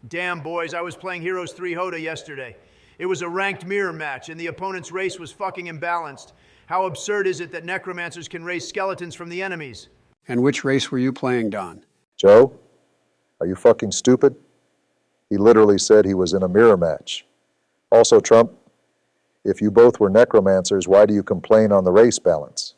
Damn, boys, I was playing Heroes 3 HotA yesterday. It was a ranked mirror match, and the opponent's race was fucking imbalanced. How absurd is it that necromancers can raise skeletons from the enemies? And which race were you playing, Don? Joe, are you fucking stupid? He literally said he was in a mirror match. Also, Trump, if you both were necromancers, why do you complain on the race balance?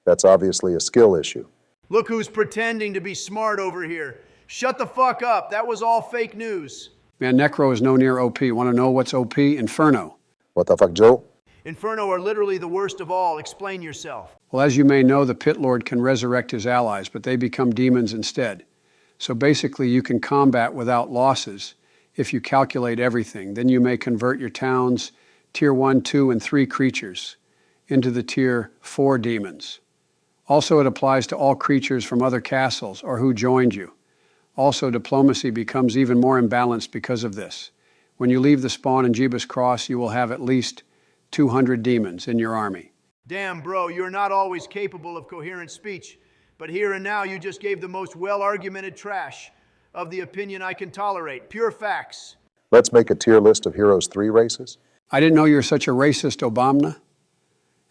That's obviously a skill issue. Look who's pretending to be smart over here. Shut the fuck up. That was all fake news. Man, Necro is no near OP. Want to know what's OP? Inferno. What the fuck, Joe? Inferno are literally the worst of all. Explain yourself. Well, as you may know, the Pit Lord can resurrect his allies, but they become demons instead. So basically, you can combat without losses if you calculate everything. Then you may convert your town's Tier 1, 2, and 3 creatures into the Tier 4 demons. Also, it applies to all creatures from other castles or who joined you. Also, diplomacy becomes even more imbalanced because of this. When you leave the spawn in Jeebus Cross, you will have at least 200 demons in your army. Damn, bro, you're not always capable of coherent speech, but here and now you just gave the most well-argumented trash of the opinion I can tolerate. Pure facts. Let's make a tier list of Heroes 3 races. I didn't know you were such a racist, Obama.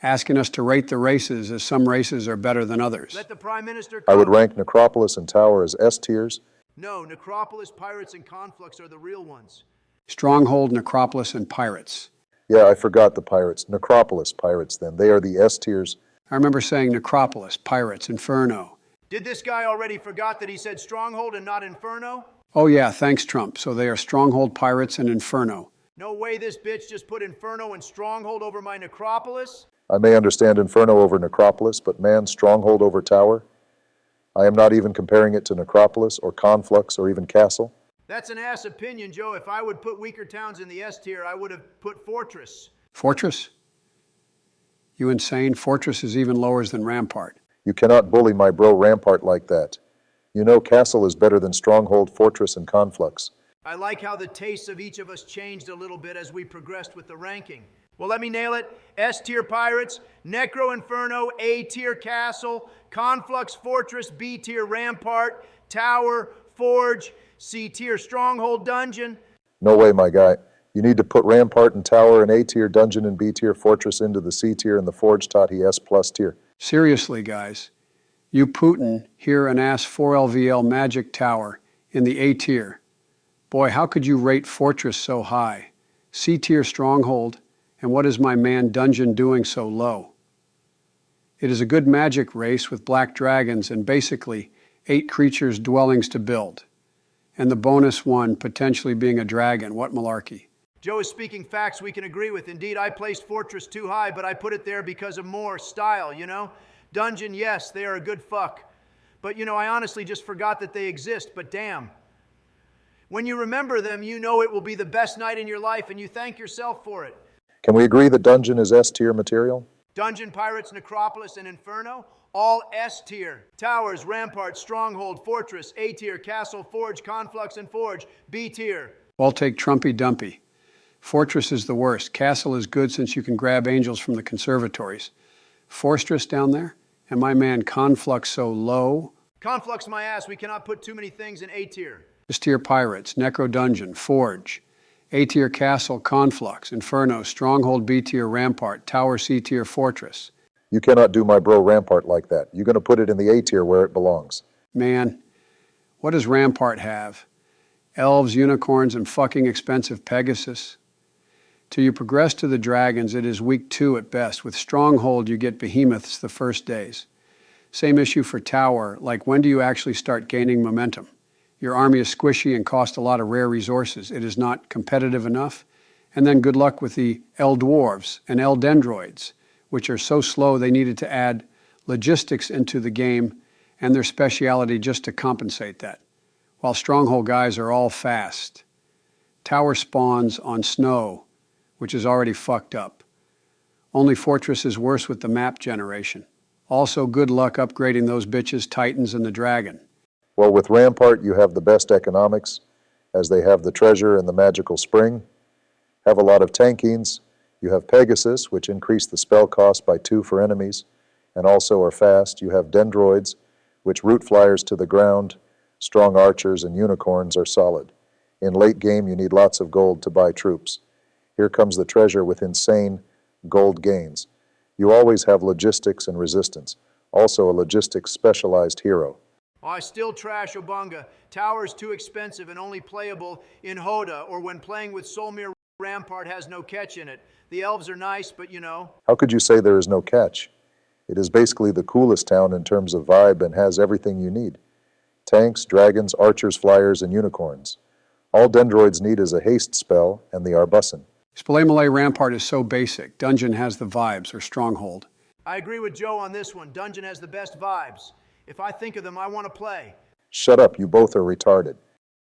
Asking us to rate the races as some races are better than others. Let the Prime Minister I would rank Necropolis and Tower as S tiers. No, Necropolis, Pirates, and Conflux are the real ones. Stronghold, Necropolis, and Pirates. Yeah, I forgot the Pirates. Necropolis Pirates, then. They are the S tiers. I remember saying Necropolis, Pirates, Inferno. Did this guy already forgot that he said Stronghold and not Inferno? Oh yeah, thanks, Trump. So they are Stronghold, Pirates, and Inferno. No way this bitch just put Inferno and Stronghold over my Necropolis? I may understand Inferno over Necropolis, but man, Stronghold over Tower? I am not even comparing it to Necropolis or Conflux or even Castle. That's an ass opinion, Joe. If I would put weaker towns in the S tier, I would have put Fortress. Fortress? You insane? Fortress is even lower than Rampart. You cannot bully my bro Rampart like that. You know Castle is better than Stronghold, Fortress, and Conflux. I like how the tastes of each of us changed a little bit as we progressed with the ranking. Well, let me nail it. S-tier Pirates, Necro Inferno, A-tier Castle, Conflux Fortress, B-tier Rampart, Tower, Forge, C-tier Stronghold Dungeon. No way, my guy. You need to put Rampart and Tower and A-tier Dungeon and B-tier Fortress into the C-tier and the Forge Tati S+ tier. Seriously, guys. You Putin hear an ass 4LVL Magic Tower in the A-tier. Boy, how could you rate Fortress so high? C-tier Stronghold, and what is my man Dungeon doing so low? It is a good magic race with black dragons and basically 8 creatures' dwellings to build. And the bonus one potentially being a dragon. What malarkey? Joe is speaking facts we can agree with. Indeed, I placed Fortress too high, but I put it there because of more style, you know? Dungeon, yes, they are a good fuck. But, you know, I honestly just forgot that they exist, but damn. When you remember them, you know it will be the best night in your life, and you thank yourself for it. Can we agree that Dungeon is S-tier material? Dungeon, Pirates, Necropolis, and Inferno, all S-tier. Towers, Rampart, Stronghold, Fortress, A-tier, Castle, Forge, Conflux, and Forge, B-tier. I'll take Trumpy Dumpy. Fortress is the worst. Castle is good since you can grab angels from the conservatories. Fortress down there? And my man Conflux so low? Conflux my ass, we cannot put too many things in A-tier. S-tier Pirates, Necro Dungeon, Forge. A-tier Castle, Conflux, Inferno, Stronghold, B-tier Rampart, Tower, C-tier Fortress. You cannot do my bro Rampart like that. You're going to put it in the A-tier where it belongs. Man, what does Rampart have? Elves, unicorns, and fucking expensive Pegasus? Till you progress to the dragons, it is week 2 at best. With Stronghold, you get behemoths the first days. Same issue for Tower, like when do you actually start gaining momentum? Your army is squishy and costs a lot of rare resources. It is not competitive enough. And then good luck with the L-Dwarves and L-Dendroids, which are so slow they needed to add logistics into the game and their speciality just to compensate that. While Stronghold guys are all fast. Tower spawns on snow, which is already fucked up. Only Fortress is worse with the map generation. Also, good luck upgrading those bitches, Titans and the Dragon. Well, with Rampart, you have the best economics, as they have the treasure and the magical spring. Have a lot of tankings. You have Pegasus, which increase the spell cost by 2 for enemies, and also are fast. You have Dendroids, which root flyers to the ground, Strong archers and unicorns are solid. In late game, you need lots of gold to buy troops. Here comes the treasure with insane gold gains. You always have logistics and resistance. Also a logistics specialized hero. Oh, I still trash Obunga. Tower's too expensive and only playable in HotA or when playing with Solmir. Rampart has no catch in it. The elves are nice, but you know. How could you say there is no catch? It is basically the coolest town in terms of vibe and has everything you need. Tanks, dragons, archers, flyers, and unicorns. All Dendroids need is a haste spell and the Arbussen. Spillay Malay Rampart is so basic. Dungeon has the vibes, or Stronghold. I agree with Joe on this one. Dungeon has the best vibes. If I think of them, I want to play. Shut up, you both are retarded.